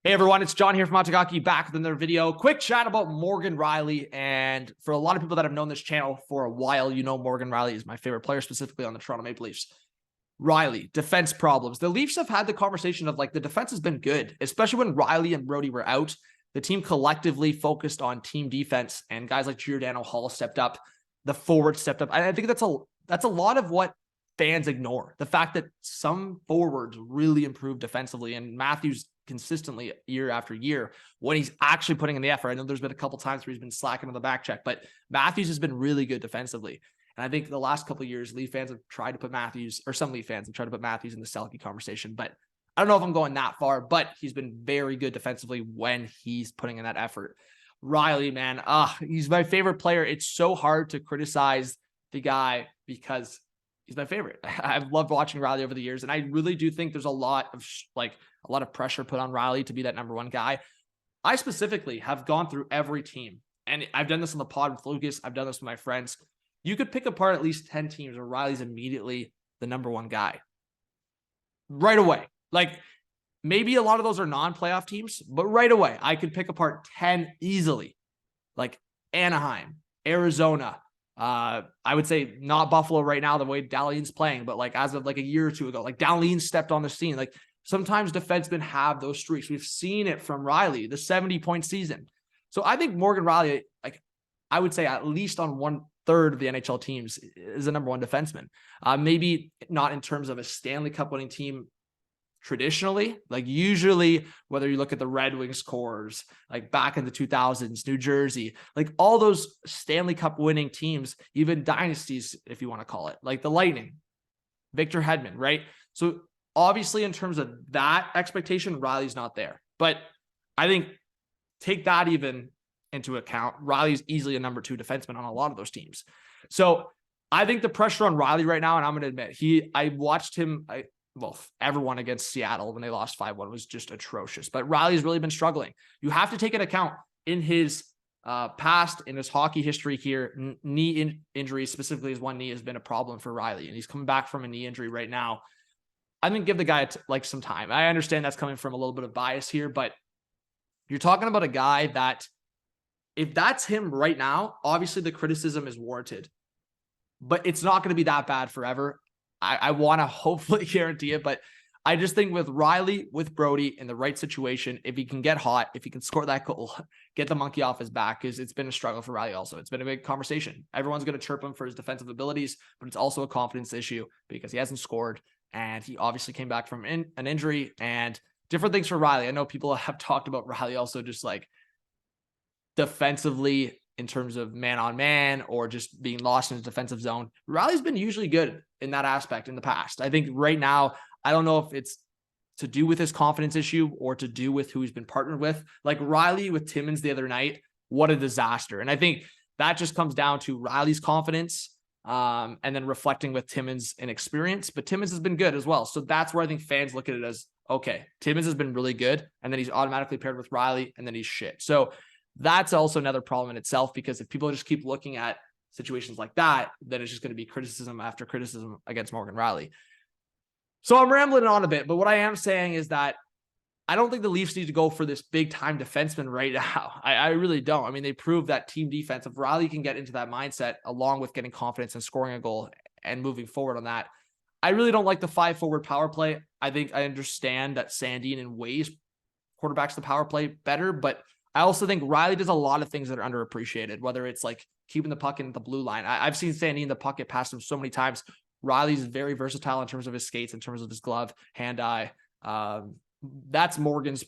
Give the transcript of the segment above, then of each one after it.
Hey everyone, it's John here from Atagaki back with another video. Quick chat about Morgan Rielly. And for a lot of people that have known this channel for a while, you know Morgan Rielly is my favorite player, specifically on the Toronto Maple Leafs. Rielly, defense problems. The Leafs have had the conversation of like the defense has been good, especially when Rielly and Brody were out. The team collectively focused on team defense, and guys like Giordano Hall stepped up. The forward stepped up. I think that's a lot of what fans ignore. The fact that some forwards really improved defensively, and Matthews consistently year after year when he's actually putting in the effort. I know there's been a couple times where he's been slacking on the back check, but Matthews has been really good defensively. And I think the last couple of years, Leaf fans have tried to put Matthews, or some Leaf fans have tried to put Matthews in the Selke conversation, but I don't know if I'm going that far, but he's been very good defensively when he's putting in that effort. Rielly, man, he's my favorite player. It's so hard to criticize the guy because he's my favorite. I've loved watching Rielly over the years, and I really do think there's a lot of pressure put on Rielly to be that number one guy. I specifically have gone through every team, and I've done this on the pod with Lucas. I've done this with my friends. You could pick apart at least 10 teams where Rielly's immediately the number one guy right away. Like maybe a lot of those are non-playoff teams, but right away I could pick apart 10 easily. Like Anaheim, Arizona. I would say not Buffalo right now, the way Dahlin's playing, but like as of like a year or two ago, like Dahlin stepped on the scene. Like sometimes defensemen have those streaks. We've seen it from Rielly, the 70-point season. So I think Morgan Rielly, like I would say at least on 1/3 of the NHL teams, is the number one defenseman. Maybe not in terms of a Stanley Cup winning team traditionally, like usually whether you look at the Red Wings cores, like back in the 2000s, New Jersey, like all those Stanley Cup winning teams, even dynasties, if you want to call it, like the Lightning, Victor Hedman, right? So obviously in terms of that expectation, Rielly's not there, but I think take that even into account. Rielly's easily a number two defenseman on a lot of those teams. So I think the pressure on Rielly right now, and I'm going to admit, I watched him, everyone against Seattle when they lost 5-1 was just atrocious. But Rielly's really been struggling. You have to take into account in his past, in his hockey history here, knee injuries, specifically his one knee, has been a problem for Rielly. And he's coming back from a knee injury right now. I'm going to give the guy some time. I understand that's coming from a little bit of bias here, but you're talking about a guy that if that's him right now, obviously the criticism is warranted. But it's not going to be that bad forever. I want to hopefully guarantee it, but I just think with Rielly, with Brody in the right situation, if he can get hot, if he can score that goal, get the monkey off his back, because it's been a struggle for Rielly also. It's been a big conversation. Everyone's going to chirp him for his defensive abilities, but it's also a confidence issue because he hasn't scored, and he obviously came back from an injury and different things for Rielly. I know people have talked about Rielly also just like defensively in terms of man-on-man or just being lost in his defensive zone. Rielly's been usually good in that aspect in the past. I think right now, I don't know if it's to do with his confidence issue or to do with who he's been partnered with. Like Rielly with Timmins the other night, what a disaster. And I think that just comes down to Rielly's confidence and then reflecting with Timmins' inexperience. But Timmins has been good as well. So that's where I think fans look at it as, okay, Timmins has been really good, and then he's automatically paired with Rielly, and then he's shit. So that's also another problem in itself, because if people just keep looking at situations like that, then it's just going to be criticism after criticism against Morgan Rielly. So I'm rambling on a bit, but what I am saying is that I don't think the Leafs need to go for this big time defenseman right now. I really don't. I mean, they proved that team defense, if Rielly can get into that mindset along with getting confidence and scoring a goal and moving forward on that, I really don't like the 5-forward power play. I think I understand that Sandin in ways quarterbacks the power play better, but I also think Rielly does a lot of things that are underappreciated, whether it's like keeping the puck in the blue line. I've seen Sandin the puck get past him so many times. Rielly's very versatile in terms of his skates, in terms of his glove, hand-eye. That's Morgan's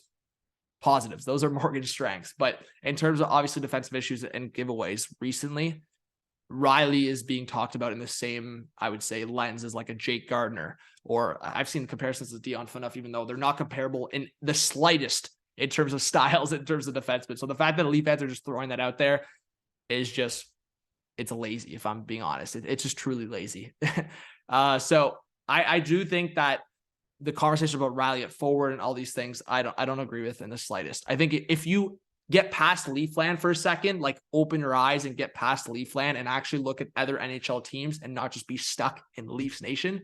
positives. Those are Morgan's strengths. But in terms of obviously defensive issues and giveaways recently, Rielly is being talked about in the same, I would say, lens as like a Jake Gardiner, or I've seen comparisons to Dion Phaneuf, even though they're not comparable in the slightest in terms of styles, in terms of defensemen. So the fact that Leaf fans are just throwing that out there is just, it's lazy, if I'm being honest. It's just truly lazy. So I do think that the conversation about Rielly at forward and all these things, I don't agree with in the slightest. I think if you get past Leafland for a second, like open your eyes and get past Leafland and actually look at other NHL teams and not just be stuck in Leafs Nation,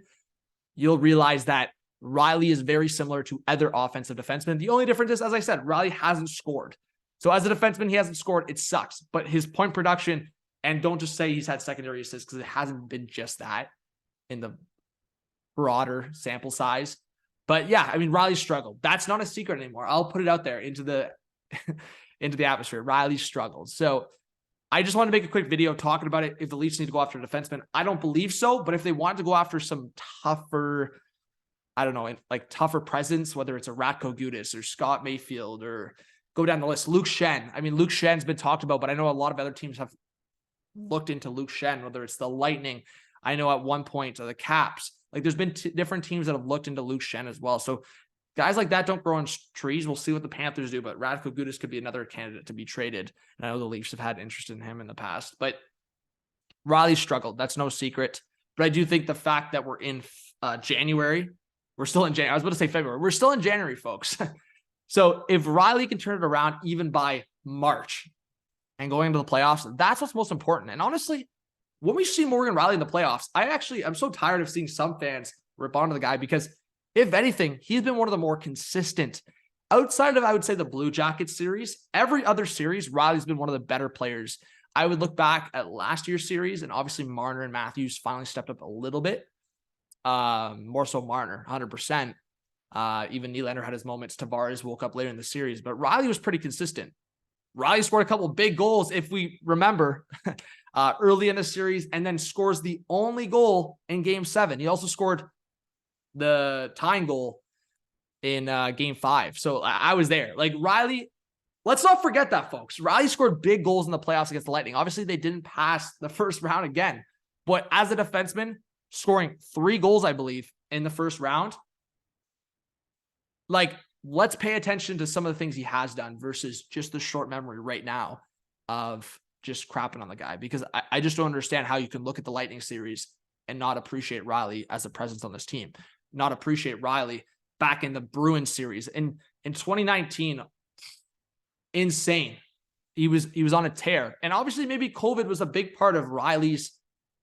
you'll realize that Rielly is very similar to other offensive defensemen. The only difference is, as I said, Rielly hasn't scored. So as a defenseman, he hasn't scored. It sucks. But his point production, and don't just say he's had secondary assists because it hasn't been just that in the broader sample size. But yeah, I mean, Rielly struggled. That's not a secret anymore. I'll put it out there into the into the atmosphere. Rielly struggled. So I just want to make a quick video talking about it. If the Leafs need to go after a defenseman, I don't believe so. But if they want to go after some tougher, I don't know, like tougher presence, whether it's a Ratko Gudas or Scott Mayfield or go down the list, Luke Schenn. I mean, Luke Schenn's been talked about, but I know a lot of other teams have looked into Luke Schenn, whether it's the Lightning. I know at one point the Caps. Like there's been different teams that have looked into Luke Schenn as well. So guys like that don't grow on trees. We'll see what the Panthers do, but Ratko Gudas could be another candidate to be traded. And I know the Leafs have had interest in him in the past, but Rielly struggled. That's no secret. But I do think the fact that we're in January, we're still in January. I was about to say February. We're still in January, folks. So if Rielly can turn it around even by March and going into the playoffs, that's what's most important. And honestly, when we see Morgan Rielly in the playoffs, I'm so tired of seeing some fans rip onto the guy because if anything, he's been one of the more consistent outside of, I would say, the Blue Jackets series. Every other series, Rielly's been one of the better players. I would look back at last year's series, and obviously Marner and Matthews finally stepped up a little bit. More so Marner, 100%. Even Nylander had his moments. Tavares woke up later in the series, but Rielly was pretty consistent. Rielly scored a couple of big goals, if we remember, early in the series, and then scores the only goal in Game 7. He also scored the tying goal in Game 5. So I was there. Like Rielly, let's not forget that, folks. Rielly scored big goals in the playoffs against the Lightning. Obviously, they didn't pass the first round again, but as a defenseman, scoring 3 goals, I believe, in the first round, like, let's pay attention to some of the things he has done versus just the short memory right now of just crapping on the guy. Because I just don't understand how you can look at the Lightning series and not appreciate Rielly as a presence on this team, not appreciate Rielly back in the Bruins series. In 2019, insane. He was on a tear. And obviously maybe COVID was a big part of Rielly's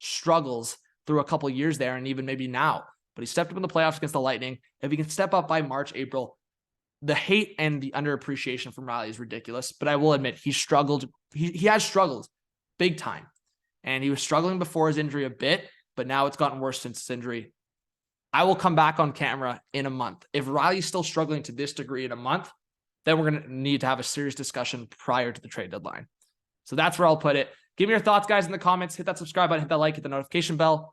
struggles through a couple of years there and even maybe now. But he stepped up in the playoffs against the Lightning. If he can step up by March, April, the hate and the underappreciation from Rielly is ridiculous. But I will admit, he struggled. He has struggled big time. And he was struggling before his injury a bit, but now it's gotten worse since his injury. I will come back on camera in a month. If Rielly's still struggling to this degree in a month, then we're going to need to have a serious discussion prior to the trade deadline. So that's where I'll put it. Give me your thoughts, guys, in the comments. Hit that subscribe button, hit that like, hit the notification bell.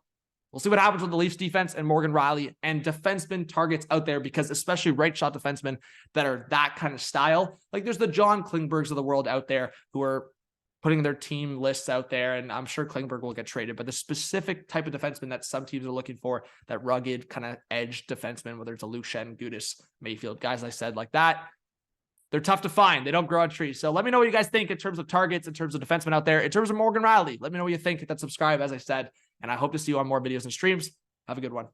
We'll see what happens with the Leafs defense and Morgan Rielly and defenseman targets out there, because especially right shot defensemen that are that kind of style, like there's the John Klingbergs of the world out there who are putting their team lists out there, and I'm sure Klingberg will get traded, but the specific type of defenseman that some teams are looking for, that rugged kind of edge defenseman, whether it's a Luke Schenn, Gudas, Mayfield, guys I said like that, they're tough to find. They don't grow on trees. So let me know what you guys think in terms of targets, in terms of defensemen out there, in terms of Morgan Rielly. Let me know what you think. Hit that subscribe, as I said, and I hope to see you on more videos and streams. Have a good one.